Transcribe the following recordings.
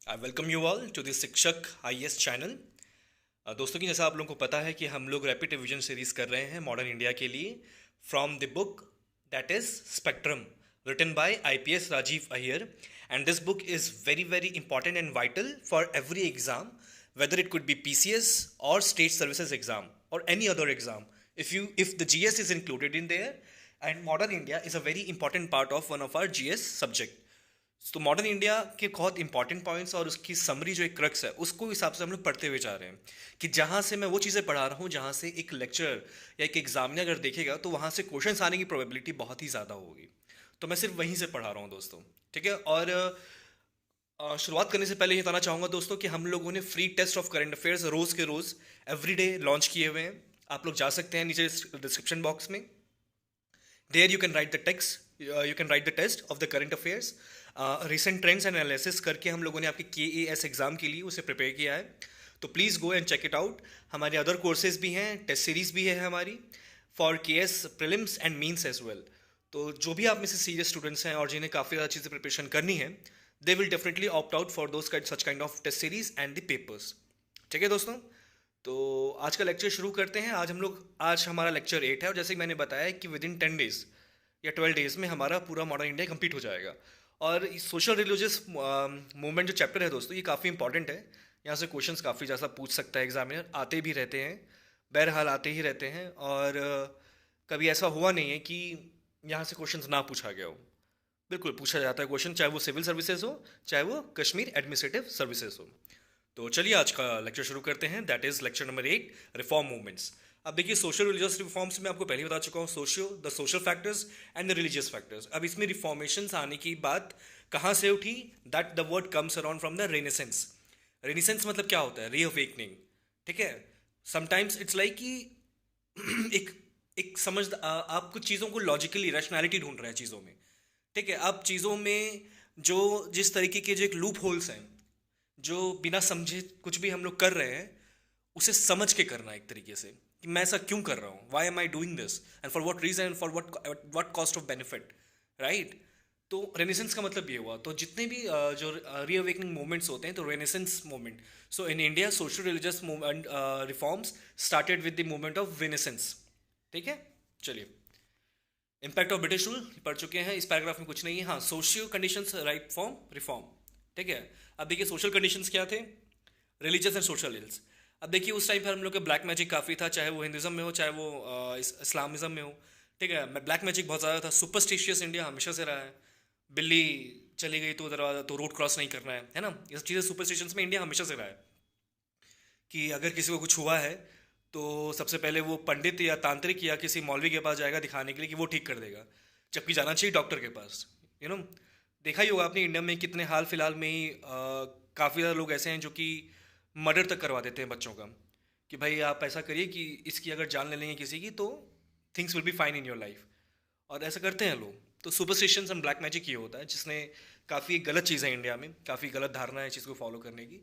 I welcome you all to this Shikshak IAS channel. दोस्तों की जैसा आप लोगों को पता है कि हम लोग रैपिड रिवीजन सीरीज कर रहे हैं मॉडर्न इंडिया के लिए from the book that is spectrum written by IPS Rajiv Iyer, and this book is very very important and vital for every exam, whether it could be PCS or state services exam or any other exam. If the GS is included in there, and modern India is a very important part of one of our GS subject. तो modern India के बहुत important points और उसकी summary जो एक crux है उसको हिसाब से हम लोग पढ़ते हुए जा रहे हैं कि जहाँ से मैं वो चीज़ें पढ़ा रहा हूँ जहाँ से एक लेक्चर या एक एग्जामिनर अगर देखेगा तो वहाँ से क्वेश्चंस आने की प्रोबेबिलिटी बहुत ही ज़्यादा होगी। तो मैं सिर्फ वहीं से पढ़ा रहा हूँ दोस्तों, ठीक है। और शुरुआत करने से पहले ये बताना चाहूँगा दोस्तों कि हम लोगों ने free test of current affairs रोज़ के रोज़ एवरीडे लॉन्च किए हुए हैं। आप लोग जा सकते हैं नीचे डिस्क्रिप्शन बॉक्स में। There you can write the text, you can write the test of the current affairs. Recent trends and analysis करके हम लोगों ने आपके KAS एग्जाम के लिए उसे प्रिपेयर किया है, तो please go and check it out. हमारे अदर कोर्सेज भी हैं, टेस्ट सीरीज भी है हमारी for KS prelims and mains as well. तो जो भी आप में से सीरियस स्टूडेंट्स हैं और जिन्हें काफ़ी ज़्यादा चीज़ें प्रिपरेशन करनी है, they will definitely opt out for those such kind of test series and the papers. ठीक है दोस्तों, तो आज का लेक्चर शुरू करते हैं। आज हमारा लेक्चर 8 है और जैसे कि मैंने बताया कि विद इन 10 डेज या 12 डेज में हमारा पूरा मॉडर्न इंडिया कंप्लीट हो जाएगा। और सोशल रिलीजियस मूवमेंट जो चैप्टर है दोस्तों, ये काफ़ी इंपॉर्टेंट है। यहाँ से क्वेश्चंस काफ़ी ज़्यादा पूछ सकता है एग्जामिनर, आते भी रहते हैं, बहरहाल आते ही रहते हैं। और कभी ऐसा हुआ नहीं है कि यहाँ से क्वेश्चंस ना पूछा गया हो। बिल्कुल पूछा जाता है क्वेश्चन, चाहे वो सिविल सर्विसेज हो, चाहे वो कश्मीर एडमिनिस्ट्रेटिव सर्विसेज हो। तो चलिए आज का लेक्चर शुरू करते हैं, that is lecture number 8, reform movements. अब देखिए, सोशल रिलीजियस रिफॉर्म्स में आपको पहले बता चुका हूँ, the social factors and the religious factors. अब इसमें रिफॉर्मेशंस आने की बात कहाँ से उठी? That the word comes around from the renaissance. Renaissance मतलब क्या होता है? रीअवेकनिंग, ठीक है। समटाइम्स इट्स लाइक कि एक एक समझ आप कुछ चीज़ों को लॉजिकली रैशनैलिटी ढूंढ रहे हैं चीज़ों में, ठीक है। आप चीज़ों में जो जिस तरीके के जो एक लूप होल्स हैं, जो बिना समझे कुछ भी हम लोग कर रहे हैं, उसे समझ के करना एक तरीके से कि मैं ऐसा क्यों कर रहा हूँ, why am I doing this and for what reason and for what cost of benefit, right. तो रेनेसेंस का मतलब ये हुआ। तो जितने भी जो रीअवेकनिंग मूवमेंट्स होते हैं, तो renaissance movement, so in India social religious movement reforms started with the movement of renaissance, ठीक है। चलिए, इम्पैक्ट ऑफ ब्रिटिश रूल पढ़ चुके हैं, इस पैराग्राफ में कुछ नहीं है। हाँ, socio conditions right form reform, ठीक है। अब देखिए सोशल कंडीशंस क्या थे, रिलीजियस एंड सोशल इल्स। अब देखिए उस टाइम पर हम लोग का ब्लैक मैजिक काफ़ी था, चाहे वो हिंदुज़म में हो, चाहे वो इस्लामिज़म में हो, ठीक है। ब्लैक मैजिक बहुत ज़्यादा था। सुपरस्टिशियस इंडिया हमेशा से रहा है। बिल्ली चली गई तो दरवाजा तो रोड क्रॉस नहीं करना है ना। ये चीज़ें सुपरस्टिशंस में इंडिया हमेशा से रहा है कि अगर किसी को कुछ हुआ है तो सबसे पहले वो पंडित या तांत्रिक या किसी मौलवी के पास जाएगा दिखाने के लिए कि वो ठीक कर देगा, जबकि जाना चाहिए डॉक्टर के पास। यू नो, देखा ही होगा आपने इंडिया में कितने हाल फिलहाल में ही काफ़ी ज़्यादा लोग ऐसे हैं जो कि मर्डर तक करवा देते हैं बच्चों का, कि भाई आप ऐसा करिए कि इसकी अगर जान ले लेंगे किसी की तो things will be fine in your life, और ऐसा करते हैं लोग। तो सुपरस्टिशंस एंड ब्लैक मैजिक ये होता है जिसने काफ़ी गलत चीज़ है इंडिया में, काफ़ी गलत धारणा है चीज़ को फॉलो करने की।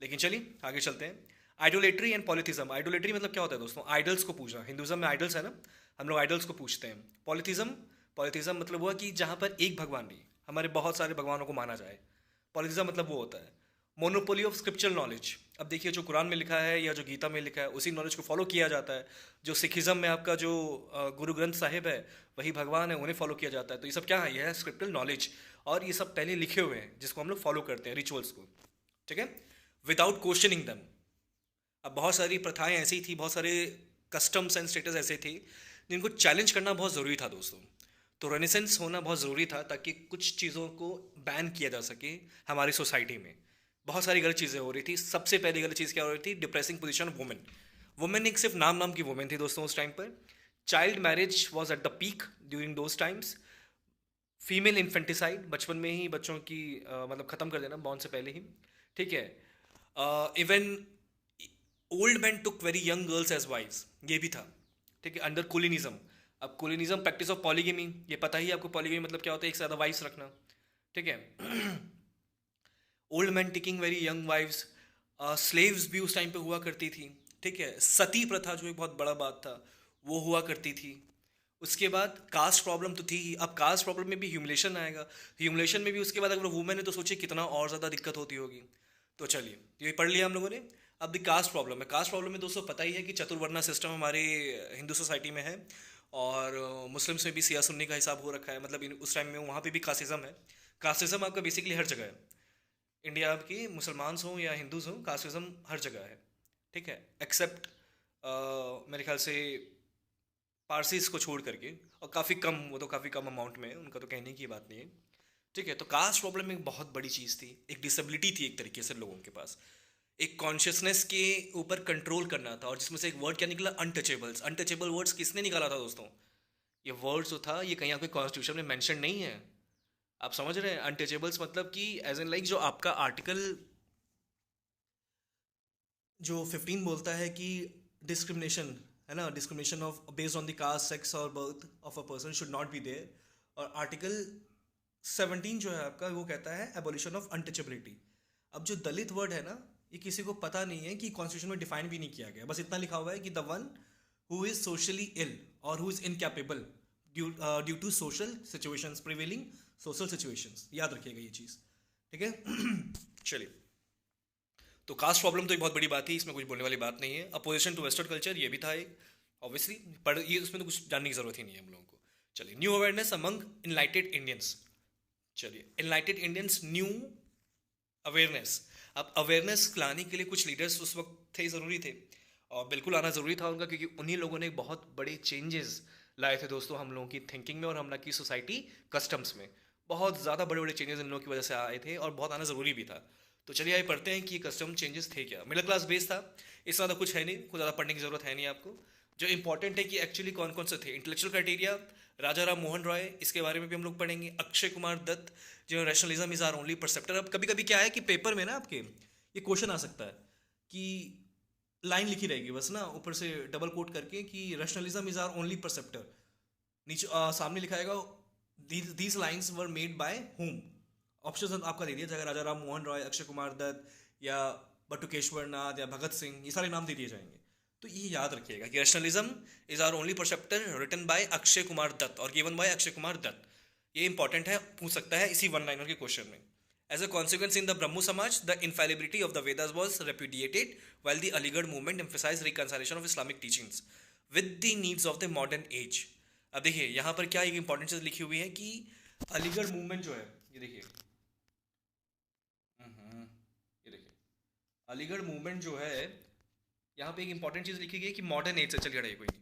लेकिन चलिए आगे चलते हैं। Idolatry and polytheism. आइडोलेट्री मतलब क्या होता है दोस्तों? आइडल्स को पूजना। हिंदुज़म में आइडल्स है ना, हम लोग आइडल्स को पूछते हैं। पॉलिथिज्म, पॉलिथिज्म मतलब हुआ कि जहाँ पर एक भगवान नहीं, हमारे बहुत सारे भगवानों को माना जाए। पॉलिथिज्म मतलब वो होता है मोनोपोली ऑफ स्क्रिप्चुरल नॉलेज। अब देखिए जो कुरान में लिखा है या जो गीता में लिखा है उसी नॉलेज को फॉलो किया जाता है। जो सिखिज्म में आपका जो गुरु ग्रंथ साहिब है वही भगवान है, उन्हें फॉलो किया जाता है। तो ये सब क्या है? यह है स्क्रिप्चुरल नॉलेज, और ये सब पहले लिखे हुए हैं जिसको हम लोग फॉलो करते हैं, रिचुअल्स को, ठीक है, विदाउट क्वेश्चनिंग दम। अब बहुत सारी प्रथाएं ऐसी थी, बहुत सारे कस्टम्स एंड स्टेटस ऐसे थे जिनको चैलेंज करना बहुत ज़रूरी था दोस्तों। तो रेनेसेंस होना बहुत ज़रूरी था ताकि कुछ चीज़ों को बैन किया जा सके हमारी सोसाइटी में। बहुत सारी गलत चीज़ें हो रही थी। सबसे पहली गलत चीज़ क्या हो रही थी? Depressing position of women. Women एक सिर्फ नाम नाम की वुमेन थी दोस्तों उस टाइम पर। Child marriage was at the peak during those times. Female infanticide, बचपन में ही बच्चों की मतलब ख़त्म कर देना बॉर्न से पहले ही, ठीक है। Even old man took very young girls as wives, ये भी था, ठीक है, अंडर कुलिनिज्म। अब कुलिनिज्म प्रैक्टिस ऑफ पॉलीगेमी, ये पता ही है आपको पॉलीगेमी मतलब क्या होता है, एक से ज़्यादा वाइफ्स रखना, ठीक है। Old man taking very young wives. Slaves भी उस टाइम पे हुआ करती थी, ठीक है। सती प्रथा जो एक बहुत बड़ा बात था वो हुआ करती थी। उसके बाद कास्ट प्रॉब्लम तो थी ही, अब कास्ट प्रॉब्लम में भी ह्यूमिलेशन आएगा, ह्यूमिलेशन में भी उसके बाद अगर वुमेन है तो सोचिए कितना और ज़्यादा दिक्कत होती होगी। तो चलिए ये पढ़ लिया हम लोगों ने। अब द कास्ट प्रॉब्लम है, कास्ट प्रॉब्लम में दोस्तों पता ही है कि चतुर्वर्णा सिस्टम हमारे हिंदू सोसाइटी में है, और मुस्लिम्स में भी सिया सुन्नी का हिसाब हो रखा है, मतलब उस टाइम में वहाँ पे भी कास्टिज्म है। कास्टिज्म आपका बेसिकली हर जगह है, इंडिया की मुसलमान हों या हिंदूज हों, कास्टिज्म हर जगह है, ठीक है, एक्सेप्ट मेरे ख्याल से पारसीस को छोड़ करके, और काफ़ी कम, वो तो काफ़ी कम अमाउंट में है, उनका तो कहने की बात नहीं है, ठीक है। तो कास्ट प्रॉब्लम एक बहुत बड़ी चीज़ थी, एक डिसेबिलिटी थी एक तरीके से लोगों के पास, एक कॉन्शियसनेस के ऊपर कंट्रोल करना था, और जिसमें से एक वर्ड क्या निकला, अनटचेबल्स। अनटचेबल वर्ड्स किसने निकाला था दोस्तों? ये वर्ड जो था ये कहीं आपके कॉन्स्टिट्यूशन में मेंशन नहीं है। आप समझ रहे हैं अनटचेबल्स मतलब कि एज एन लाइक जो आपका आर्टिकल जो 15 बोलता है कि डिस्क्रिमिनेशन है ना, discrimination of based on the caste, sex और birth of a person should not be there. और आर्टिकल 17 जो है आपका वो कहता है एबोलिशन ऑफ अनटचेबिलिटी। अब जो दलित वर्ड है ना, ये किसी को पता नहीं है कि कॉन्स्टिट्यूशन में डिफाइन भी नहीं किया गया, बस इतना लिखा हुआ है कि the one who is socially ill और who is incapable due to social situations, prevailing social situations. याद रखिएगा ये चीज़, ठीक है। चलिए, तो कास्ट प्रॉब्लम तो एक बहुत बड़ी बात थी, इसमें कुछ बोलने वाली बात नहीं है। अपोजिशन टू वेस्टर्न कल्चर ये भी था एक, ऑब्वियसली, पर ये उसमें तो कुछ जानने की जरूरत ही नहीं है हम लोगों को। चलिए, new awareness among enlightened Indians. चलिए, इनलाइटेड इंडियंस, न्यू अवेयरनेस। अब अवेयरनेस लाने के लिए कुछ लीडर्स उस वक्त थे, ज़रूरी थे, और बिल्कुल आना ज़रूरी था उनका, क्योंकि उन्हीं लोगों ने बहुत बड़े चेंजेस लाए थे दोस्तों हम लोगों की थिंकिंग में और हम लोग की सोसाइटी कस्टम्स में। बहुत ज़्यादा बड़े बड़े चेंजेस इन लोगों की वजह से आए थे, और बहुत आना ज़रूरी भी था। तो चलिए आइए पढ़ते हैं कि ये कस्टम चेंजेस थे क्या। मिडिल क्लास बेस था, इससे ज़्यादा कुछ है नहीं, कुछ ज़्यादा पढ़ने की ज़रूरत है नहीं आपको। जो इंपॉर्टेंट है कि एक्चुअली कौन कौन से थे, इंटेलेक्चुअल क्राइटेरिया, राजा राम मोहन रॉय, इसके बारे में भी हम लोग पढ़ेंगे। अक्षय कुमार दत्त, जो rationalism is are only preceptor. अब कभी कभी क्या है कि पेपर में ना आपके ये क्वेश्चन आ सकता है कि लाइन लिखी रहेगी बस ना, ऊपर से डबल कोट करके कि rationalism is are only preceptor, नीचे सामने लिखाएगा these lines were made by whom. Option आपका दे दिया जाएगा, राजा राम मोहन रॉय, अक्षय कुमार दत्त, या बटुकेश्वर नाथ, या भगत सिंह, ये सारे नाम दे दिए जाएंगे। तो ये याद रखिएगा कि rationalism is are only preceptor, written by Akshay Kumar Datta और गिवन बाय अक्षय कुमार दत्त। ये इंपॉर्टेंट है, पूछ सकता है इसी वन लाइनर के क्वेश्चन में। As a consequence, in the Brahmo Samaj, the infallibility of the Vedas was repudiated, while the Aligarh movement emphasized reconciliation of Islamic teachings with the needs of the modern age. अब देखिए यहाँ पर क्या एक important चीज लिखी हुई है कि अलीगढ़ मूवमेंट जो है, ये देखिए, ये देखिए, अलीगढ़ मूवमेंट जो है, यहाँ पे एक इंपॉर्टेंट चीज लिखी गई है कि मॉडर्न एज से, चलिए हटाइए कोई नहीं,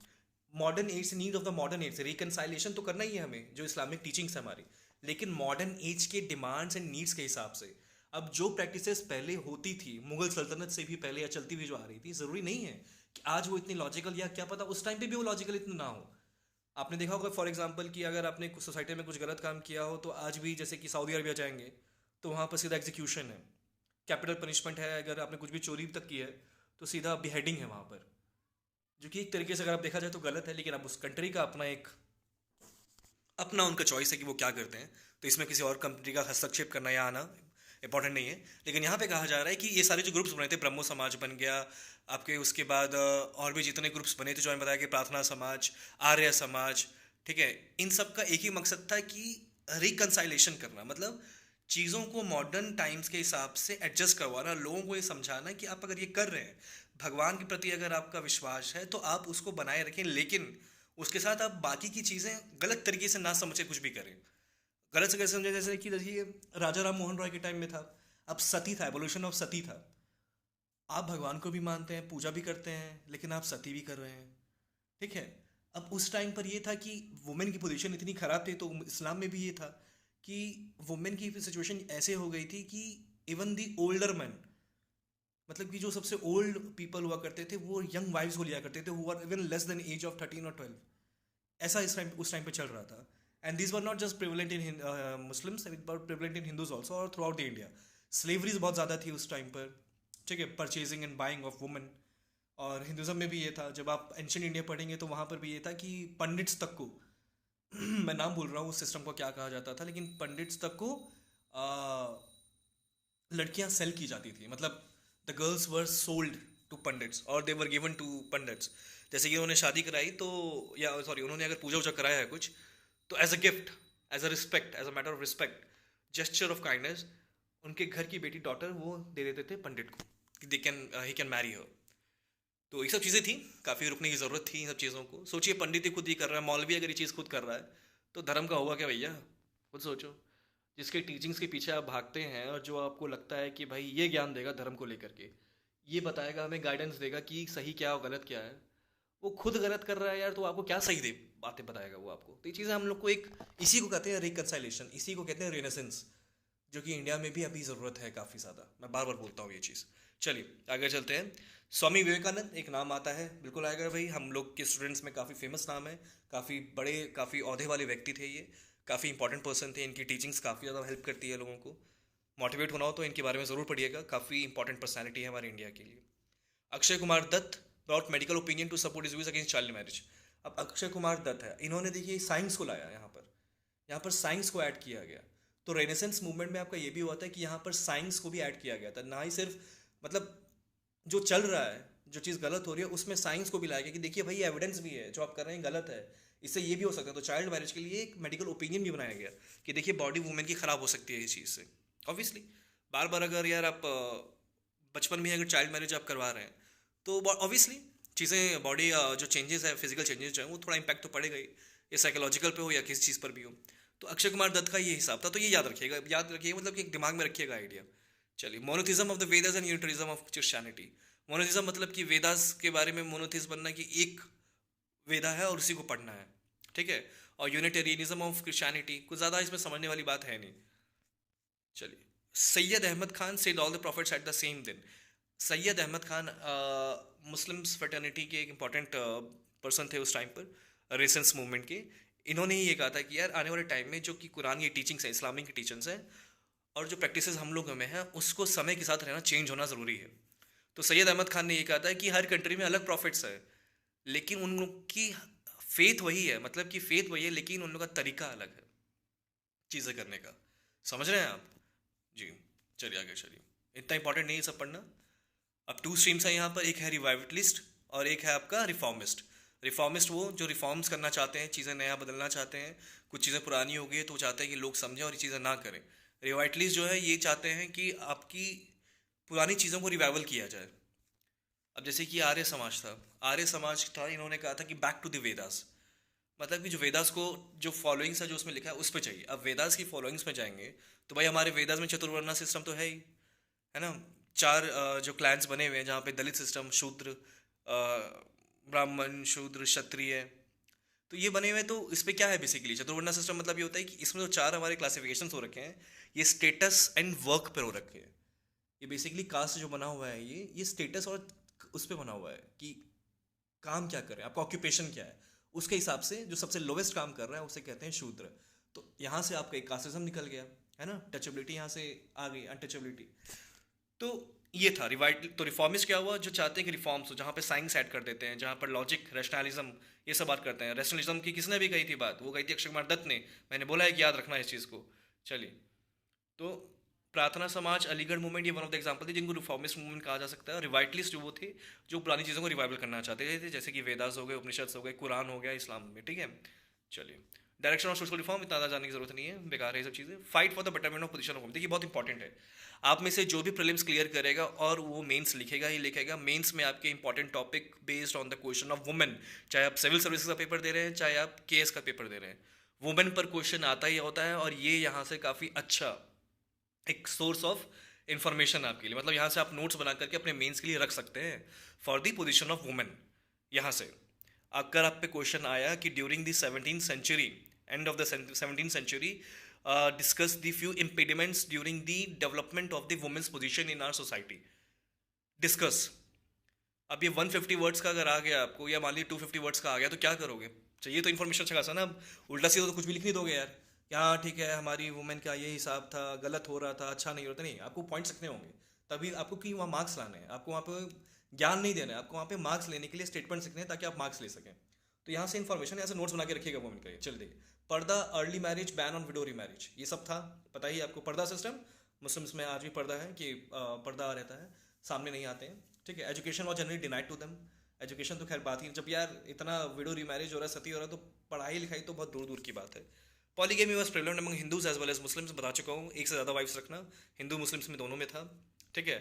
मॉडर्न एज से, need of the modern age से रिकनसाइलेशन तो करना ही है हमें, जो इस्लामिक टीचिंग्स है हमारी, लेकिन मॉडर्न एज के डिमांड्स एंड नीड्स के हिसाब से। अब जो प्रैक्टिसेस पहले होती थी मुगल सल्तनत से भी पहले या चलती हुई जो आ रही थी, ज़रूरी नहीं है कि आज वो इतनी लॉजिकल, या क्या पता उस टाइम पे भी वो लॉजिकल इतना ना हो। आपने देखा होगा फॉर एग्जांपल कि अगर आपने कुछ सोसाइटी में कुछ गलत काम किया हो, तो आज भी जैसे कि सऊदी अरबिया जाएंगे तो वहाँ पर सीधा एग्जीक्यूशन है, कैपिटल पनिशमेंट है। अगर आपने कुछ भी चोरी तक की है तो सीधा बिहेडिंग है वहाँ पर, जो कि एक तरीके से अगर आप देखा जाए तो गलत है, लेकिन अब उस कंट्री का अपना एक अपना उनका चॉइस है कि वो क्या करते हैं, तो इसमें किसी और कंट्री का हस्तक्षेप करना या आना इंपॉर्टेंट नहीं है। लेकिन यहाँ पे कहा जा रहा है कि ये सारे जो ग्रुप्स बने थे, ब्रह्मो समाज बन गया आपके, उसके बाद और भी जितने ग्रुप्स बने थे जो मैंने बताया कि प्रार्थना समाज, आर्य समाज, ठीक है, इन सब का एक ही मकसद था कि रिकनसाइलेशन करना, मतलब चीज़ों को मॉडर्न टाइम्स के हिसाब से एडजस्ट करवाना, लोगों को ये समझाना कि आप अगर ये कर रहे हैं, भगवान के प्रति अगर आपका विश्वास है तो आप उसको बनाए रखें, लेकिन उसके साथ आप बाकी की चीज़ें गलत तरीके से ना समझे कुछ भी करें। गलत से कैसे समझे, जैसे कि देखिए राजा राम मोहन रॉय के टाइम में था, अब सती था, एवोल्यूशन ऑफ सती था। आप भगवान को भी मानते हैं, पूजा भी करते हैं, लेकिन आप सती भी कर रहे हैं, ठीक है। अब उस टाइम पर ये था कि वुमेन की पोजीशन इतनी ख़राब थी, तो इस्लाम में भी ये था कि वुमेन की सिचुएशन ऐसे हो गई थी कि इवन दी ओल्डर मैन, मतलब कि जो सबसे ओल्ड पीपल हुआ करते थे, वो यंग वाइफ्स को लिया करते थे, who are even less than age of 13 और 12। ऐसा इस टाइम उस टाइम पे चल रहा था। And this were not just prevalent in Muslims, it were prevalent in Hindus also, और थ्रू आउट द इंडिया। स्लेवरीज बहुत ज़्यादा थी उस टाइम पर, ठीक है, purchasing and buying of women. और हिंदुज़म में भी ये था, जब आप एंशियंट इंडिया पढ़ेंगे तो वहाँ पर भी ये था कि पंडित्स तक को मैं नाम भूल रहा हूँ उस सिस्टम को क्या कहा जाता था, लेकिन पंडित्स तक को लड़कियाँ सेल की जाती थी, मतलब the girls were sold to pandits और they were given to pandits. जैसे कि उन्होंने शादी कराई तो, या सॉरी, उन्होंने अगर पूजा वूजा कराया है कुछ, तो as a gift, as a respect, as a matter of respect, gesture of kindness, उनके घर की बेटी डॉटर वो दे देते थे पंडित को कि they can he can marry her. तो ये सब चीज़ें थी, काफ़ी रुकने की ज़रूरत थी इन सब चीज़ों को। सोचिए पंडित ही खुद ही कर रहा है, मौलवी अगर ये चीज़ खुद कर रहा है तो धर्म का होगा क्या भैया? खुद सोचो। जिसके टीचिंग्स के पीछे आप भागते हैं और जो आपको लगता है कि भाई ये ज्ञान देगा धर्म को लेकर के, ये बताएगा हमें, गाइडेंस देगा कि सही क्या और गलत क्या है, वो खुद गलत कर रहा है यार, तो आपको क्या सही दे बातें बताएगा वो आपको? तो ये चीज़ें हम लोग को एक, इसी को कहते हैं रिकंसाइलेशन, इसी को कहते हैं रेनेसेंस, जो कि इंडिया में भी अभी ज़रूरत है काफ़ी ज़्यादा। मैं बार बार बोलता हूँ ये चीज़। चलिए आगे चलते हैं। स्वामी विवेकानंद एक नाम आता है, बिल्कुल आएगा भाई, हम लोग के स्टूडेंट्स में काफ़ी फेमस नाम है, काफ़ी बड़े, काफ़ी ओहदे वाले व्यक्ति थे ये, काफ़ी इंपॉर्टेंट पर्सन थे, इनकी टीचिंग्स काफ़ी ज़्यादा हेल्प करती है लोगों को। मोटिवेट होना हो तो इनके बारे में ज़रूर पढ़िएगा, काफ़ी इंपॉर्टेंट पर्सनैलिटी है हमारे इंडिया के लिए। Akshay Kumar Datta brought medical opinion to support is against child marriage. अब अक्षय कुमार दत्त है, इन्होंने देखिए साइंस को लाया यहाँ पर साइंस को ऐड किया गया। तो रेनेसेंस मूवमेंट में आपका ये भी हुआ था कि यहाँ पर साइंस को भी ऐड किया गया था, ना ही सिर्फ मतलब जो चल रहा है, जो चीज़ गलत हो रही है उसमें साइंस को भी लाया गया कि देखिए भाई एविडेंस भी है, जो आप कर रहे हैं गलत है, इससे ये भी हो सकता है। तो चाइल्ड मैरिज के लिए एक मेडिकल ओपिनियन भी बनाया गया कि देखिए बॉडी वुमेन की ख़राब हो सकती है इस चीज़ से। ऑब्वियसली बार बार अगर यार आप बचपन में अगर चाइल्ड मैरिज आप करवा रहे हैं तो ऑब्वियसली चीज़ें, बॉडी जो चेंजेस है, फिजिकल चेंजेस जो है वो थोड़ा इंपैक्ट तो पड़ेगा ही, ये साइकोलॉजिकल पे हो या किसी चीज़ पर भी हो। तो अक्षय कुमार दत्त का ये हिसाब था, तो ये याद रखिएगा, याद रखिएगा मतलब कि एक दिमाग में रखिएगा आइडिया। चलिए, monotheism of the Vedas and unitarianism of Christianity. Monotheism मतलब कि वेदास के बारे में मोनोथिस्ट बनना कि एक वेदा है और उसी को पढ़ना है, ठीक है। और यूनिटेरियनिज्म ऑफ क्रिश्चियनिटी, कुछ ज़्यादा इसमें समझने वाली बात है नहीं। चलिए, Syed Ahmad Khan said all the prophets at the same दिन। सैयद अहमद खान मुस्लिम फ्रेटर्निटी के एक इंपॉर्टेंट पर्सन थे उस टाइम पर, रेसेंस मूवमेंट के। इन्होंने ही ये कहा था कि यार आने वाले टाइम में जो कि कुरान की टीचिंग्स है, इस्लामिक की टीचिंग्स है, और जो प्रैक्टिसेस हम लोग में है, उसको समय के साथ रहना, चेंज होना ज़रूरी है। तो सैयद अहमद खान ने ये कहा था कि हर कंट्री में अलग प्रॉफिट्स है, लेकिन उन लोग की फेथ वही है, मतलब कि फेथ वही है, लेकिन उन लोग का तरीका अलग है चीज़ें करने का। समझ रहे हैं आप जी? चलिए आगे चलिए, इतना इंपॉर्टेंट नहीं है सब पढ़ना। अब टू स्ट्रीम्स है यहाँ पर, एक है रिवाइवलिस्ट और एक है आपका रिफॉर्मिस्ट। रिफॉर्मिस्ट वो जो रिफॉर्म्स करना चाहते हैं, चीज़ें नया बदलना चाहते हैं, कुछ चीज़ें पुरानी हो गई है तो वो चाहते हैं कि लोग समझें और ये चीज़ें ना करें। रिवाइटलिस्ट जो है ये चाहते हैं कि आपकी पुरानी चीज़ों को रिवाइवल किया जाए। अब जैसे कि आर्य समाज था, आर्य समाज था, इन्होंने कहा था कि बैक टू द वेदास, मतलब कि जो वेदास को जो फॉलोइंग्स है जो उसमें लिखा है उस पर चाहिए। अब वेदास की फॉलोइंग्स में जाएंगे तो भाई हमारे वेदास में चतुर्वर्णा सिस्टम तो है ही, है ना। चार जो क्लैंस बने हुए हैं जहाँ पे दलित सिस्टम, शूद्र, ब्राह्मण, शूद्र, क्षत्रिय, तो ये बने हुए हैं। तो इस पे क्या है बेसिकली चतुर्वर्णा सिस्टम, मतलब ये होता है कि इसमें जो चार हमारे क्लासिफिकेशन हो रखे हैं, ये स्टेटस एंड वर्क पर हो रखे हैं। ये बेसिकली कास्ट जो बना हुआ है, ये स्टेटस और उस पर बना हुआ है कि काम क्या करें, आपका ऑक्यूपेशन क्या है, उसके हिसाब से जो सबसे लोवेस्ट काम कर रहा है उसे कहते हैं शूद्र। तो यहाँ से आपका एक कास्टिज्म निकल गया, है ना, टचेबिलिटी यहाँ से आ गई, अनटचेबिलिटी। तो ये था रिवाइट। तो रिफॉर्मिस्ट क्या हुआ, जो चाहते हैं कि रिफॉर्म्स हो, जहाँ पे साइंस ऐड कर देते हैं, जहाँ पर लॉजिक, रैशनलिज्म, ये सब बात करते हैं। रैशनलिज्म की किसने भी कही थी बात, वो कही थी अक्षय कुमार दत्त ने, मैंने बोला है कि याद रखना इस चीज़ को। चलिए, तो प्रार्थना समाज, अलीगढ़ मूवमेंट, ये वन ऑफ द एग्जांपल थे जिनको रिफॉर्मिस्ट मूवमेंट कहा जा सकता है। और रिवाइटलिस्ट जो वो थे जो पुरानी चीज़ों को रिवाइवल करना चाहते थे, जैसे कि वेदास हो गए, उपनिषद हो गए, कुरान हो गया इस्लाम में, ठीक है। चलिए, डायरेक्शन ऑफ सोशल रिफॉर्म, इतना ज़्यादा जानने की जरूरत नहीं है, बेकार है ये सब चीज़ें। Fight for the betterment of position of women, देखिए बहुत इंपॉर्टेंट है। आप में से जो भी प्रीलिम्स क्लियर करेगा और वो मेंस लिखेगा ही लिखेगा, मेंस में आपके important topic based on the question of women, चाहे आप सिविल सर्विसेज का पेपर दे रहे हैं, चाहे आप केएस का पेपर दे रहे हैं, वुमेन पर क्वेश्चन आता ही होता है। और ये यहाँ से काफ़ी अच्छा एक सोर्स ऑफ इंफॉर्मेशन आपके लिए, मतलब यहाँ से आप नोट्स बना करके अपने मेंस के लिए रख सकते हैं for the position of women. यहाँ से अगर आप पे क्वेश्चन आया कि during the 17th century, end of the 17th century, discuss the few impediments during the development of the women's position in our society, discuss. अब ये 150 वर्ड्स का अगर आ गया आपको, या मान लीजिए 250 वर्ड्स का आ गया, तो क्या करोगे? चाहिए तो इन्फॉर्मेशन अच्छा खासा ना। अब उल्टा सीधा तो कुछ भी लिख नहीं दोगे यार, हाँ ठीक है हमारी वुमेन का ये हिसाब था, गलत हो रहा था, अच्छा नहीं होता, नहीं, आपको पॉइंट्स लिखने होंगे तभी आपको, कि वहाँ मार्क्स लाने हैं, आपको वहाँ पे ज्ञान नहीं देना है, आपको वहाँ पे मार्क्स लेने के लिए स्टेटमेंट्स लिखने हैं ताकि आप मार्क्स ले सकें। तो यहाँ से इन्फॉर्मेशन, यहाँ से नोट्स बना के रखिएगा वुमेन का। चल देखिए, पर्दा, early marriage, ban on window marriage, ये सब था, पता ही आपको पर्दा सिस्टम। मुस्लिम्स में आज भी पर्दा है कि पर्दा रहता है। सामने नहीं आते हैं, ठीक है। Education was generally denied to them. Education तो खैर बात ही नहीं, जब यार इतना विडो रीमैरिज हो रहा है, सती हो रहा है, तो पढ़ाई लिखाई तो बहुत दूर दूर की बात है। Polygamy was prevalent among Hindus as well as Muslims, बता चुका हूँ, एक से ज़्यादा वाइफ्स रखना हिंदू मुस्लिम्स में दोनों में था, ठीक है।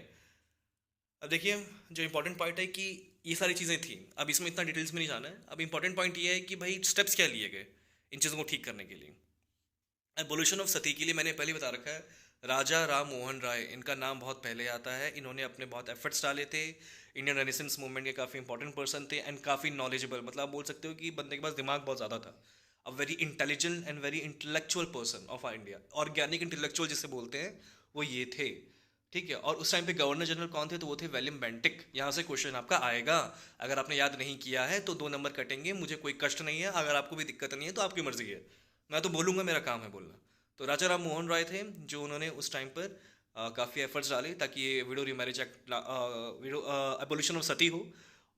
अब देखिए जो इंपॉर्टेंट पॉइंट है कि ये सारी चीज़ें थी, अब इसमें इतना डिटेल्स में नहीं जाना है। अब इंपॉर्टेंट पॉइंट ये है कि भाई स्टेप्स क्या लिए गए इन चीज़ों को ठीक करने के लिए। एबोल्यूशन ऑफ सती के लिए मैंने पहले बता रखा है, राजा राम मोहन राय, इनका नाम बहुत पहले आता है। इन्होंने अपने बहुत एफर्ट्स डाले थे, इंडियन रेनेसेंस मूवमेंट के काफ़ी इंपॉर्टेंट पर्सन थे एंड काफ़ी नॉलेजेबल, मतलब आप बोल सकते हो कि बंदे के पास दिमाग बहुत ज़्यादा था। A very intelligent and very intellectual person of R India, organic intellectual जिसे बोलते हैं वो ये थे, ठीक है। और उस टाइम पे गवर्नर जनरल कौन थे, तो वो थे विलियम बेंटिक। यहाँ से क्वेश्चन आपका आएगा, अगर आपने याद नहीं किया है तो 2 नंबर कटेंगे, मुझे कोई कष्ट नहीं है, अगर आपको भी दिक्कत नहीं है तो आपकी मर्जी है, मैं तो बोलूँगा, मेरा काम है बोलना। तो राजा राम मोहन राय थे जो उन्होंने उस टाइम पर काफ़ी एफर्ट्स डाले ताकि ये widow remarriage act, widow abolition of sati हो।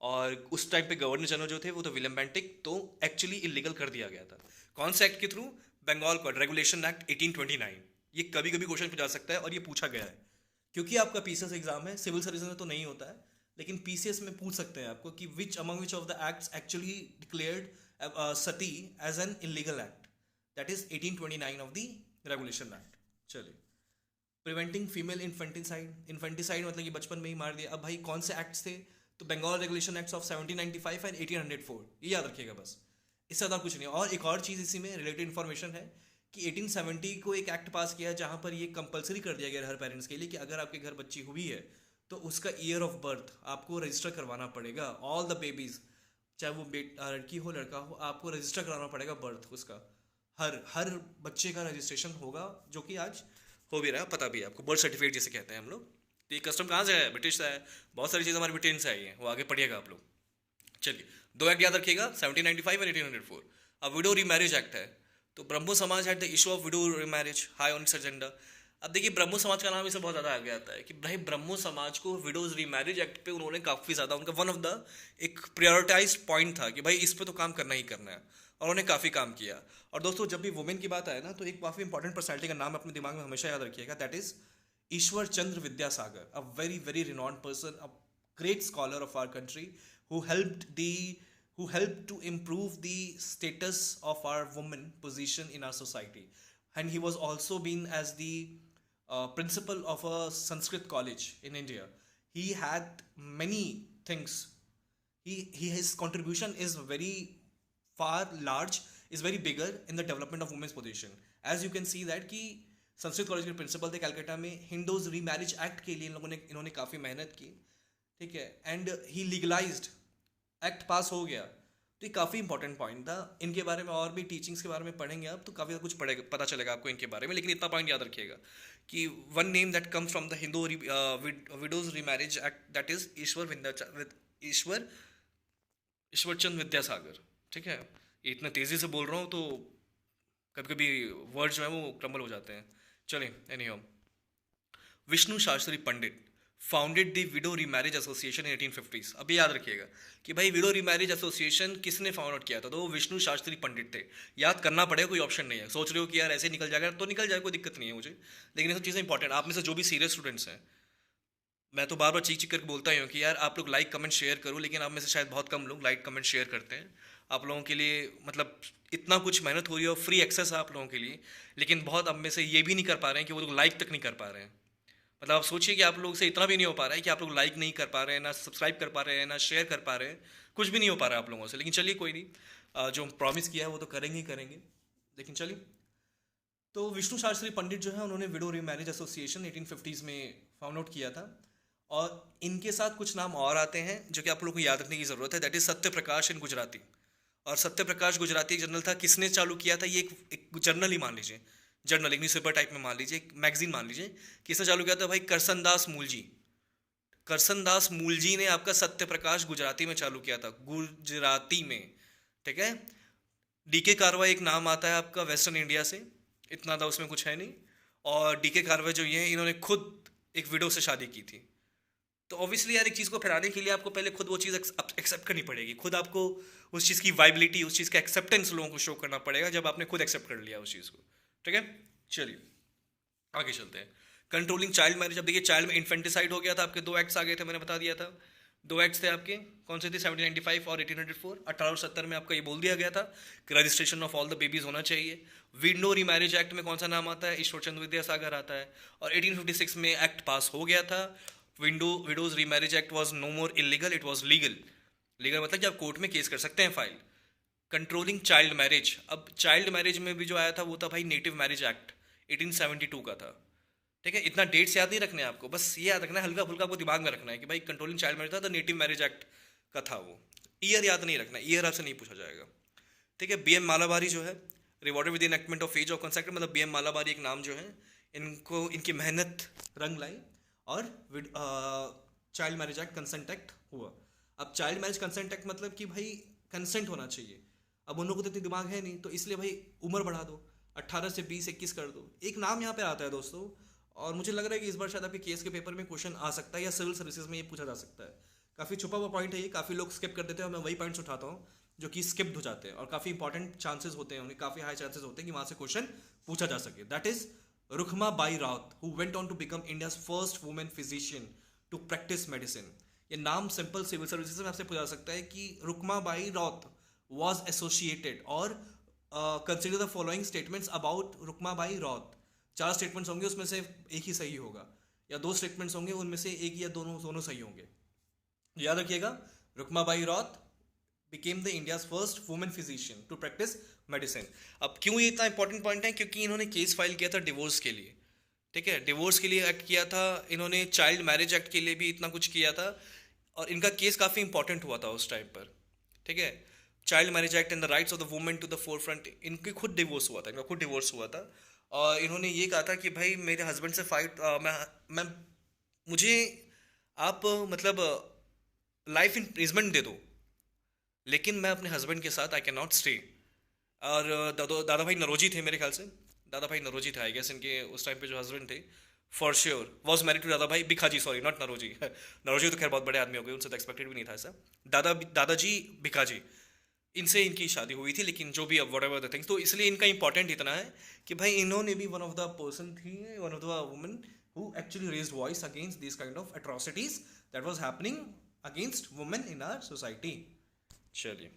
और उस टाइम पे गवर्नर जनरल जो थे वो तो विलियम बेंटिक, तो एक्चुअली इलीगल कर दिया गया था। कौन से एक्ट के through, Bengal code regulation act 1829। ये कभी कभी क्वेश्चन पूछा सकता है और ये पूछा गया है, क्योंकि आपका पीसीएस एग्जाम है, सिविल सर्विस में तो नहीं होता है, लेकिन पीसीएस में पूछ सकते हैं आपको कि which among which of the acts actually declared sati as an illegal act, that is 1829 of the regulation act. चलिए, प्रिवेंटिंग फीमेल इन्फेंटिसाइड, इन्फेंटिसाइड मतलब कि बचपन में ही मार दिया। अब भाई कौन से एक्ट्स थे, तो Bengal regulation acts of 1795 and 1804, ये याद रखिएगा बस, इससे ज़्यादा कुछ नहीं। और एक और चीज़ इसी में रिलेटेड इन्फॉर्मेशन है कि 1870 को एक एक्ट पास किया जहाँ पर ये कंपलसरी कर दिया गया हर पेरेंट्स के लिए कि अगर आपके घर बच्ची हुई है तो उसका ईयर ऑफ बर्थ आपको रजिस्टर करवाना पड़ेगा। ऑल द बेबीज़, चाहे वो लड़की हो लड़का हो, आपको रजिस्टर कराना पड़ेगा बर्थ उसका, हर हर बच्चे का रजिस्ट्रेशन होगा, जो कि आज हो भी रहा है, पता भी है आपको, बर्थ सर्टिफिकेट जिसे कहते हैं हम लोग। तो ये कस्टम कहाँ से है, ब्रिटिश से है, बहुत सारी चीज़ हमारे ब्रिटेन से आई है, वो आगे पढ़िएगा आप लोग। चलिए, 2 एक्ट याद रखिएगा, 1795 एंड 1804। अब विडो रीमैरिज एक्ट है, तो ब्रह्मो समाज had the issue of window remarriage high on it's agenda. अब देखिए ब्रह्मो समाज का नाम इसे बहुत ज़्यादा आगे आता है कि भाई ब्रह्मो समाज को विडोज रीमैरिज एक्ट पे उन्होंने काफ़ी ज़्यादा, उनका वन ऑफ द एक प्रायोरिटाइज पॉइंट था कि भाई इस पे तो काम करना ही करना है, और उन्होंने काफ़ी काम किया। और दोस्तों जब भी वुमेन की बात आए ना, तो एक काफ़ी इंपॉर्टेंट पर्सनैलिटी का नाम अपने दिमाग में हमेशा याद रखिएगा, that is Ishwar Chandra Vidyasagar, a very very renowned person, a great scholar of our country, who helped the who helped to improve the status of our women position in our society. And he was also been as the principal of a Sanskrit college in India. He had many things. His contribution is very far large, is very bigger in the development of women's position. As you can see that कि Sanskrit college के principal थे कलकत्ता में, Hindus remarriage act के लिए इन्होंने काफ़ी मेहनत की, ठीक है। एंड ही लीगलाइज्ड, एक्ट पास हो गया, तो ये काफ़ी इंपॉर्टेंट पॉइंट था। इनके बारे में और भी टीचिंग्स के बारे में पढ़ेंगे आप, तो काफ़ी कुछ पढ़ेगा, पता चलेगा आपको इनके बारे में। लेकिन इतना पॉइंट याद रखिएगा कि one name that comes from the Hindu widows remarriage act, that is Ishwar Ishwarchand Vidyasagar, ठीक है। ये इतना तेज़ी से बोल रहा हूँ तो कभी कभी वर्ड जो है वो क्रम्बल हो जाते हैं। चलिए, anyhow, Vishnu Shastri Pandit founded the widow remarriage association in 1850s। अब ये याद रखिएगा कि भाई विडो रीमैरिज एसोसिएशन किसने फाउंड आउट किया था, तो वो विष्णु शास्त्री पंडित थे। याद करना पड़ेगा, कोई ऑप्शन नहीं है। सोच रहे हो कि यार ऐसे निकल जाएगा, तो निकल जाए, कोई दिक्कत नहीं है मुझे, लेकिन ये सब चीज़ें इंपॉर्टेंट। आप में से जो भी सीरियस स्टूडेंट्स हैं, मैं तो बार बार चीख चीख करके बोलता ही हूँ कि यार आप लोग लाइक कमेंट शेयर करो, लेकिन आप में से शायद बहुत कम लोग लाइक कमेंट शेयर करते हैं। आप लोगों के लिए मतलब इतना कुछ मेहनत हो रही है और फ्री एक्सेस है आप लोगों के लिए, लेकिन बहुत अब में से ये भी नहीं कर पा रहे हैं कि वो लोग लाइक तक नहीं कर पा रहे हैं। मतलब आप सोचिए कि आप लोग से इतना भी नहीं हो पा रहा है कि आप लोग लाइक नहीं कर पा रहे हैं, ना सब्सक्राइब कर पा रहे हैं, ना शेयर कर पा रहे हैं, कुछ भी नहीं हो पा रहा है आप लोगों से। लेकिन चलिए कोई नहीं, जो प्रॉमिस किया है वो तो करेंगे ही करेंगे। लेकिन चलिए, तो विष्णु शास्त्री पंडित जो है उन्होंने विडो रीमैरिज एसोसिएशन 1850s में फाउंड आउट किया था। और इनके साथ कुछ नाम और आते हैं जो कि आप लोगों को याद रखने की ज़रूरत है, दैट इज सत्य प्रकाश इन गुजराती। और सत्य प्रकाश गुजराती एक जर्नल था, किसने चालू किया था, ये एक जर्नल ही मान लीजिए, जर्नल एक न्यूज़पेपर टाइप में मान लीजिए, एक मैगजीन मान लीजिए। किसने चालू किया था, भाई करसनदास मूलजी। करसनदास मूलजी ने आपका सत्य प्रकाश गुजराती में चालू किया था, गुजराती में, ठीक है। डीके कारवा एक नाम आता है आपका वेस्टर्न इंडिया से, इतना था उसमें कुछ है नहीं। और डीके कारवा जो ये इन्होंने खुद एक विडो से शादी की थी। तो ऑब्वियसली यार एक चीज़ को फैलाने के लिए आपको पहले खुद वो चीज़ एक्सेप्ट करनी पड़ेगी, खुद आपको उस चीज़ की वाइबिलिटी, उस चीज़ का एक्सेप्टेंस लोगों को शो करना पड़ेगा जब आपने खुद एक्सेप्ट कर लिया उस चीज़ को, ठीक है। चलिए आगे चलते हैं। कंट्रोलिंग चाइल्ड मैरिज, अब देखिए चाइल्ड में इन्फेंटिसाइड हो गया था, आपके दो एक्ट्स आ गए थे, मैंने बता दिया था। दो एक्ट्स थे आपके, कौन से थे? 1795 और 1804। 1870 में आपका ये बोल दिया गया था कि registration of all the babies होना चाहिए। विडो रीमैरिज एक्ट में कौन सा नाम आता है? ईश्वरचंद्र विद्यासागर आता है। और 1856 में एक्ट पास हो गया था, widows remarriage act was no more illegal, it was legal. Legal मतलब कि आप कोर्ट में केस कर सकते हैं फाइल। कंट्रोलिंग चाइल्ड मैरिज, अब चाइल्ड मैरिज में भी जो आया था वो था भाई नेटिव मैरिज एक्ट, 1872 का था। ठीक है, इतना डेट्स याद नहीं रखने हैं आपको, बस ये याद रखना है, हल्का फुल्का आपको दिमाग में रखना है कि भाई कंट्रोलिंग चाइल्ड मैरिज था तो नेटिव मैरिज एक्ट का था वो। ईयर याद नहीं रखना, ईयर आपसे नहीं पूछा जाएगा। ठीक है, बी एम मालाबारी जो है, rewarded with enactment of age of consent, मतलब बी एम मालाबारी एक नाम जो है, इनको इनकी मेहनत रंग लाई और child marriage act, consent act हुआ। अब चाइल्ड मैरिज कंसेंट एक्ट मतलब कि भाई कंसेंट होना चाहिए। अब उन लोगों को तो इतनी दिमाग है नहीं, तो इसलिए भाई उम्र बढ़ा दो, 18 से 20 21 कर दो। एक नाम यहाँ पे आता है दोस्तों, और मुझे लग रहा है कि इस बार शायद आपके केस के पेपर में क्वेश्चन आ सकता है या सिविल सर्विसेज में ये पूछा जा सकता है। काफ़ी छुपा हुआ पॉइंट है ये, काफ़ी लोग स्किप कर देते हैं और मैं वही पॉइंट्स उठाता हूँ जो कि स्किप्ड हो जाते हैं और काफ़ी इंपॉर्टेंट चांसेस होते हैं, उन्हें काफ़ी हाई चांसेस होते हैं कि वहाँ से क्वेश्चन पूछा जा सके। दैट इज रुखमा by Raut, who went on to become India's first women physician to practise medicine. ये नाम सिंपल सिविल सर्विसेज में आपसे पूछा जा सकता है कि Rukhma by Raut was associated or consider the following statements about Rukhma Bai Raut. 4 statements होंगे, उसमें से एक ही सही होगा, या 2 स्टेटमेंट्स होंगे, उनमें से एक या दोनों सही होंगे। याद रखिएगा, Rukhma Bai Raut became the India's first woman physician to practice medicine। अब क्यों ये इतना इंपॉर्टेंट पॉइंट है? क्योंकि इन्होंने केस फाइल किया था डिवोर्स के लिए। ठीक है, डिवोर्स के लिए एक्ट किया था इन्होंने, चाइल्ड मैरिज एक्ट के लिए भी इतना कुछ किया था, और इनका केस काफ़ी इंपॉर्टेंट हुआ था उस टाइम पर। ठीक है, child marriage act and the rights of the women to the forefront, इनकी खुद डिवोर्स हुआ था, इनका खुद डिवोर्स हुआ था। और इन्होंने ये कहा था कि भाई मेरे हस्बैंड से फाइट, मैं मुझे आप मतलब लाइफ इम्प्रिजमेंट दे दो, लेकिन मैं अपने हस्बैंड के साथ आई कैन नॉट स्टे। और दादा भाई नरोजी थे मेरे ख्याल से, दादा भाई नरोजी थे आई गेस, इनके उस टाइम पे जो हस्बैंड थे, for sure was married to Dadabhai Bhikhaji, sorry not Naoroji Naoroji तो खैर बहुत बड़े आदमी हो गए, उनसे तो एक्सपेक्टेड भी नहीं था ऐसा। दादाजी भिखाजी, इनसे इनकी शादी हुई थी, लेकिन जो भी अब वट एवर द थिंग्स, तो इसलिए इनका इंपॉर्टेंट इतना है कि भाई इन्होंने भी वन ऑफ द पर्सन थी, one of the women who actually raised voice against this kind of atrocities that was happening against women in our society. चलिए,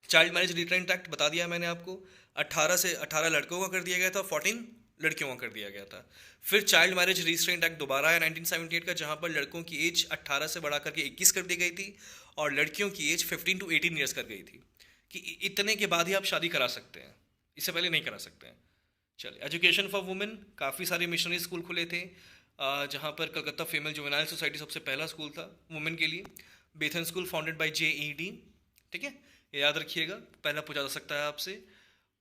चाइल्ड मैरिज रिट्रेंट एक्ट बता दिया मैंने आपको, 18 लड़कों का कर दिया गया था, 14 लड़कियों का कर दिया गया था। फिर चाइल्ड मैरिज रिस्ट्रेंट एक्ट दोबारा आया 1978 का, जहां पर लड़कों की एज 18 से बढ़ा करके 21 कर दी गई थी और लड़कियों की एज 15 टू 18 ईयर्स कर गई थी, कि इतने के बाद ही आप शादी करा सकते हैं, इससे पहले नहीं करा सकते हैं। चलिए, एजुकेशन फॉर वुमेन, काफ़ी सारे मिशनरी स्कूल खुले थे, जहाँ पर कलकत्ता फीमेल जुवेनाइल सोसाइटी सबसे पहला स्कूल था वुमेन के लिए। बेथन स्कूल फाउंडेड बाय JED। ठीक है, ये याद रखिएगा, पहला पूछा जा सकता है आपसे।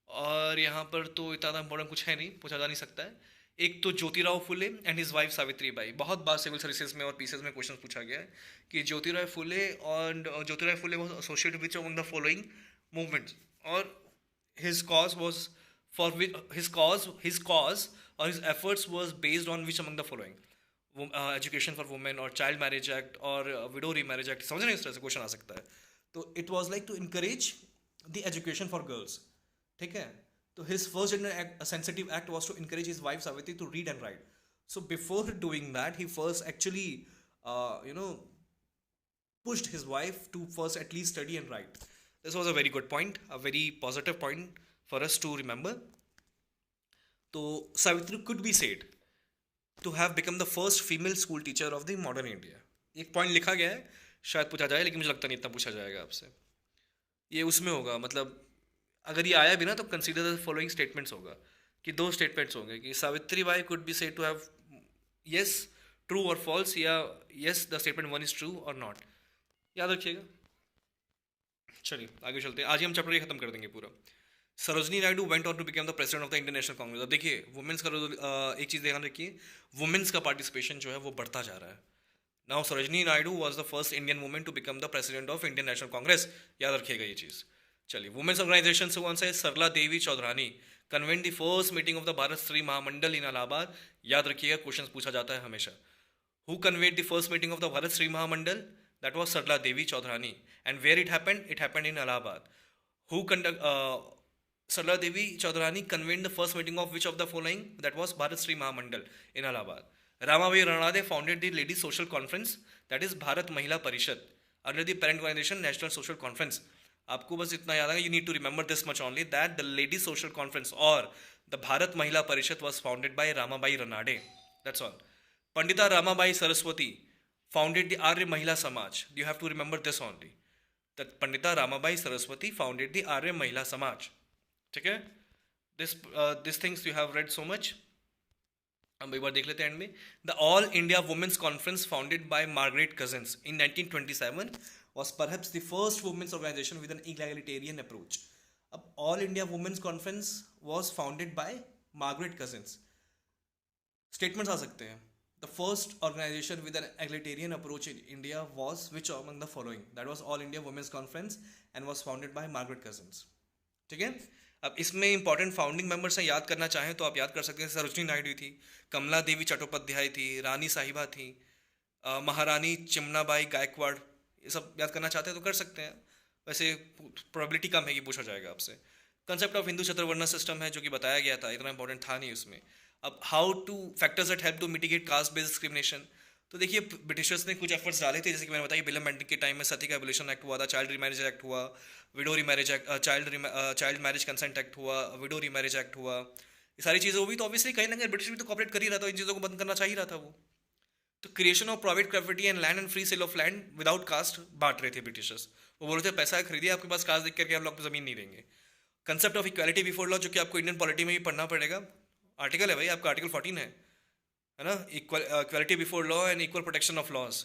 और यहाँ पर तो इतना इंपॉर्टेंट कुछ है नहीं, पूछा जा नहीं सकता है। एक तो Jyotirao Phule and his wife Savitri Bai, बहुत बार सिविल सर्विसेज में और पीसेज में क्वेश्चन पूछा गया है कि Jyotirao Phule was associated with among the following movements, और his cause was for which his cause or his efforts was based on which among the following? Education for women और child marriage act और window remarriage act, समझ रहे हैं, इस तरह से question आ सकता है। तो it was like to encourage the education for girls. ठीक है, तो his first gender sensitive act was to encourage his wife Savitri to read and write. So before doing that he first actually pushed his wife to first at least study and write. This was a very good point, a very positive point for us to remember. So Savitri could be said to have become the first female school teacher of the modern India. एक point लिखा गया है, शायद पूछा जाए, लेकिन मुझे लगता नहीं इतना पूछा जाएगा आपसे। ये उसमें होगा, मतलब अगर ये आया भी ना तो कंसीडर द फॉलोइंग स्टेटमेंट्स होगा, कि 2 स्टेटमेंट्स होंगे कि Savitribai could be said to have yes true और फॉल्स, या yes the statement 1 is true और नॉट। याद रखिएगा। चलिए आगे चलते हैं, आज ही हम चैप्टर ये खत्म कर देंगे पूरा। Sarojini Naidu went on to become the president of the Indian National Congress. अब देखिए वुमेन्स का एक चीज़ ध्यान रखिए, वुमेन्स का पार्टिसिपेशन जो है वो बढ़ता जा रहा है। Now Sarojini Naidu was the first Indian women to become the president of Indian National Congress, याद रखिएगा ये चीज़। चलिए, वुमेन्स ऑर्गेनाइजेशन से कौन सा है? Sarla Devi Chaudhurani convened the first meeting of the Bharat Shri Mahamandal in Allahabad, याद रखिएगा, क्वेश्चन पूछा जाता है हमेशा। Who convened the first meeting of the Bharat Shri Mahamandal? That was Sarla Devi Chaudhary. And where it happened? It happened in Allahabad. Who Sarla Devi Chaudhurani convened the first meeting of which of the following? That was Bharat Sri Mahamandal in Allahabad. Ramabai Ranade founded the Ladies Social Conference, that is Bharat Mahila Parishad, under the parent organization National Social Conference. आपको बस इतना याद है, you need to remember this much only, that the Ladies Social Conference or the Bharat Mahila Parishad was founded by Ramabai Ranade. That's all. Pandita Ramabai Saraswati founded the Arya Mahila Samaj. You have to remember this only, that Pandita Ramabai Saraswati founded the Arya Mahila Samaj. ठीक है, this things you have read so much. हम एक बार देख लेते हैं end में. The All India women's Conference founded by Margaret Cousins in 1927 was perhaps the first women's organization with an egalitarian approach. अब all India women's conference was founded by Margaret Cousins. Statements आ सकते हैं. The first organization with an egalitarian approach in India was which among the following? That was All India Women's Conference and was founded by Margaret Cousins. ठीक है. अब इसमें important founding members हैं, याद करना चाहें तो आप याद कर सकते हैं. सरोजनी नायडू थी, कमला देवी चट्टोपाध्याय थी, रानी साहिबा थी, महारानी चिमनाबाई गायकवाड़. ये सब याद करना चाहते हैं तो कर सकते हैं. वैसे प्रोबेबिलिटी कम है कि पूछा जाएगा आपसे. कंसेप्ट ऑफ हिंदू चतुर्वर्ण सिस्टम है जो कि बताया गया था, इतना इंपॉर्टेंट था नहीं उसमें. अब how to factors that help to mitigate caste based discrimination. तो देखिए ब्रिटिशर्स ने कुछ एफर्ट्स डाले थे, जैसे कि मैंने बताया विलियम बेंटिंक के टाइम में सती का एबोलिशन एक्ट हुआ था, चाइल्ड रीमैरिज एक्ट हुआ, window remarriage act, child marriage consent act हुआ, विडो रीमैरिज एक्ट हुआ. ये सारी चीज़ें हुई तो ऑब्वियसली कहीं ना कहीं ब्रिटिश भी तो कॉपरेट कर ही रहा था, इन चीज़ों को बंद करना चाहिए रहा था वो. तो creation of private property and land and free sale of land without caste बांट रहे थे ब्रिटिशर्स. वो बोल रहे थे पैसा खरीदिए, आपके पास कास्ट देख करके हम लोग ज़मीन नहीं देंगे. Concept of equality before law, जो कि आपको इंडियन पॉलिटी में भी पढ़ना पड़ेगा. आर्टिकल है भाई आपका, आर्टिकल 14 है ना, equality before law and equal protection of laws.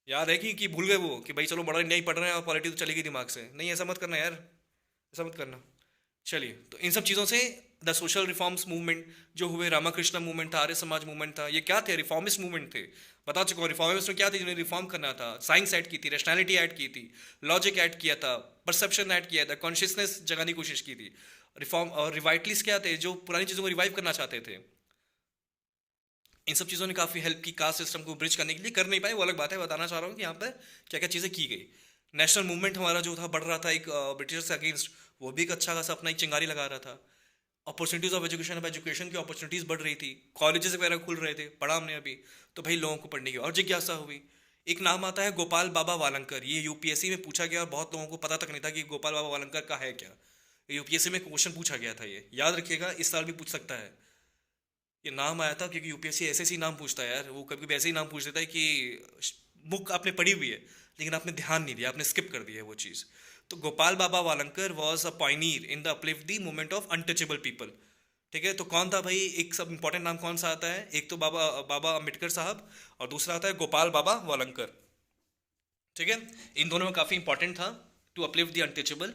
याद है कि भूल गए वो कि भाई चलो मॉडर्न इंडिया ही पढ़ रहे हैं और पॉलिटी तो चलेगी दिमाग से. नहीं, ऐसा मत करना यार, ऐसा मत करना. चलिए, तो इन सब चीज़ों से द सोशल रिफॉर्म्स मूवमेंट जो हुए, रामाकृष्ण मूवमेंट था, आर्य समाज मूवमेंट था, ये क्या थे? रिफॉर्मिस्ट मूवमेंट थे. बता चुका हूँ रिफॉर्मिस्ट में क्या थे, जिन्होंने रिफॉर्म करना था. साइंस ऐड की थी, रैशनैलिटी ऐड की थी, लॉजिक ऐड किया था, परसेप्शन ऐड किया था, कॉन्शियसनेस जगाने की कोशिश की थी. रिफॉर्म और रिवाइटलिस्ट क्या थे? जो पुरानी चीज़ों को रिवाइव करना चाहते थे. इन सब चीज़ों ने काफ़ी हेल्प की कास्ट सिस्टम को ब्रिज करने के लिए. कर नहीं पाए वो अलग बात है, बताना चाह रहा हूँ कि यहाँ पर क्या क्या चीज़ें की गई. नेशनल मूवमेंट हमारा जो था बढ़ रहा था एक ब्रिटिशर्स के अगेंस्ट, वो भी एक अच्छा खासा अपना एक चिंगारी लगा रहा था. अपॉर्चुनिटीज़ ऑफ एजुकेशन, अब एजुकेशन की अपॉर्चुनिटीज़ बढ़ रही थी, कॉलेजेस वगैरह खुल रहे थे, पढ़ा हमने अभी, तो भाई लोगों को पढ़ने की और जिज्ञासा हुई. एक नाम आता है गोपाल बाबा वालंकर. ये यूपीएससी में पूछा गया और बहुत लोगों को पता तक नहीं था कि गोपाल बाबा वालंकर का है क्या. यूपीएससी में क्वेश्चन पूछा गया था, ये याद रखिएगा, इस साल भी पूछ सकता है. ये नाम आया था क्योंकि यूपीएससी ऐसे ही नाम पूछता है यार, वो कभी कभी ऐसे ही नाम पूछ देता है कि बुक आपने पढ़ी हुई है लेकिन आपने ध्यान नहीं दिया, आपने स्किप कर दिया है वो चीज़. तो Gopal Baba Walangkar was a pioneer in the uplift the movement of untouchable people. ठीक है, तो कौन था भाई? एक सब इंपॉर्टेंट नाम कौन सा आता है? एक तो बाबा अम्बेडकर साहब और दूसरा आता है गोपाल बाबा वालंकर. ठीक है, इन दोनों में काफ़ी इंपॉर्टेंट था टू अपलिफ्ट द अनटचेबल.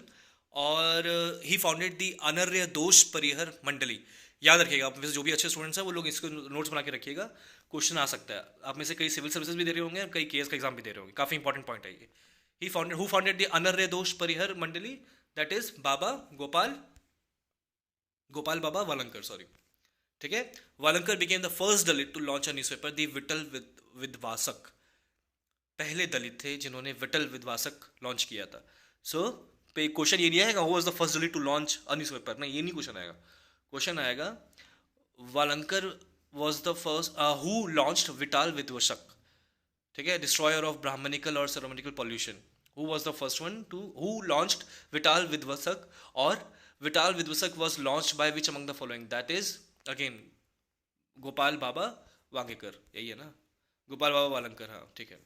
और ही फाउंडेड द अनर्य दोष परिहर मंडली. याद रखिएगा, आप जो भी अच्छे स्टूडेंट्स हैं वो लोग इसको नोट्स बना के रखिएगा, क्वेश्चन आ सकता है. आप में से कई सिविल सर्विसेज भी दे रहे होंगे और कई केएस का एग्जाम भी दे रहे होंगे. काफ़ी इंपॉर्टेंट पॉइंट है ये. Who founded the अनर्य Dosh Parihar Mandali? That is Baba Gopal Baba Walangkar, sorry. ठीक है, Walangkar became the first Dalit to launch a newspaper, the Vital Vidhvansak. पहले दलित थे जिन्होंने विठल विद्वासक लॉन्च किया था. सो क्वेश्चन ये नहीं आएगा who was the first Dalit to launch a newspaper, नहीं, ये नहीं क्वेश्चन आएगा. क्वेश्चन आएगा Walangkar was the first who launched Vital Vidhvansak. ठीक है, डिस्ट्रॉयर ऑफ ब्राह्मणिकल और ceremonial pollution. Who was the first one to who launched Vital Vidhvansak, और Vital Vidhvansak was launched by which among the following? That is again Gopal Baba Wangekar. यही है ना, गोपाल बाबा वालंकर. हाँ ठीक है,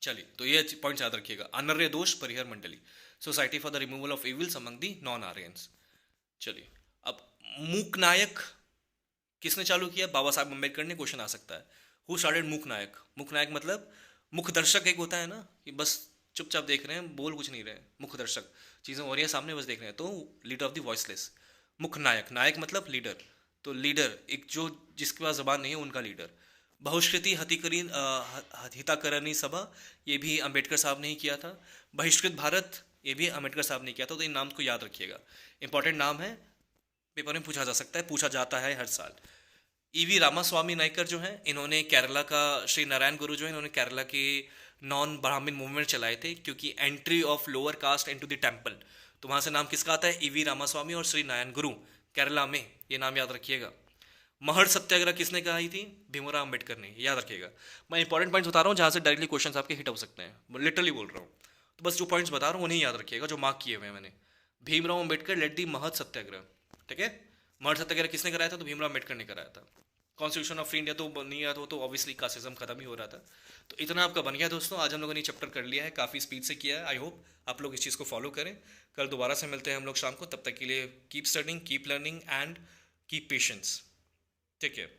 चलिए, तो ये पॉइंट याद रखिएगा. अनर्य दोष परिहर मंडली, society for the removal of evils among the non Aryans. चलिए, अब मूक नायक किसने चालू किया? बाबा साहब अम्बेडकर ने. क्वेश्चन आ सकता है हु स्टार्टेड मूक नायक? मूक नायक मतलब मुख दर्शक एक होता है ना, कि बस चुपचाप देख रहे हैं, बोल कुछ नहीं रहे हैं. मुख दर्शक, चीज़ें हो रही हैं सामने, बस देख रहे हैं, तो लीडर ऑफ द वॉइसलेस. मुख नायक, नायक मतलब लीडर, तो लीडर एक जो जिसके पास जबान नहीं है उनका लीडर. बहुष्कृति हिताकरणी सभा, ये भी अम्बेडकर साहब ने ही किया था. बहिष्कृत भारत, ये भी अम्बेडकर साहब ने किया था. तो इन नाम को याद रखिएगा, इंपॉर्टेंट नाम है, पेपर में पूछा जा सकता है, पूछा जाता है हर साल. ईवी रामास्वामी नायकर जो हैं, इन्होंने केरला का, श्री नारायण गुरु जो है, इन्होंने केरला के नॉन ब्राह्मण मूवमेंट चलाए थे, क्योंकि entry of lower caste into the temple, तो वहाँ से नाम किसका आता है? ईवी रामास्वामी और श्री नारायण गुरु, केरला में, ये नाम याद रखिएगा। महड़ सत्याग्रह किसने कराई थी? भीमराव अम्बेडकर ने, याद रखिएगा। मैं इंपॉर्टेंट पॉइंट्स बता रहा हूँ जहाँ से डायरेक्टली क्वेश्चन आपके हिट हो सकते हैं, लिटरली बोल रहा हूँ। तो बस जो पॉइंट्स बता रहा हूँ उन्हें याद रखिएगा जो मार्क किए हुए हैं मैंने। भीमराव अम्बेडकर लेड दी महद सत्याग्रह, ठीक है। महड़ सत्याग्रह किसने कराया था? तो भीमराव अम्बेडकर ने कराया था। कॉन्स्टिट्यूशन ऑफ फ्री इंडिया तो नहीं आया तो ऑब्वियसली कास्टिज्म खत्म ही हो रहा था। तो इतना आपका बन गया दोस्तों, आज हम लोगों ने चैप्टर कर लिया है, काफ़ी स्पीड से किया है। आई होप आप लोग इस चीज़ को फॉलो करें। कल दोबारा से मिलते हैं हम लोग शाम को, तब तक के लिए keep studying, keep learning and keep patience. Take care.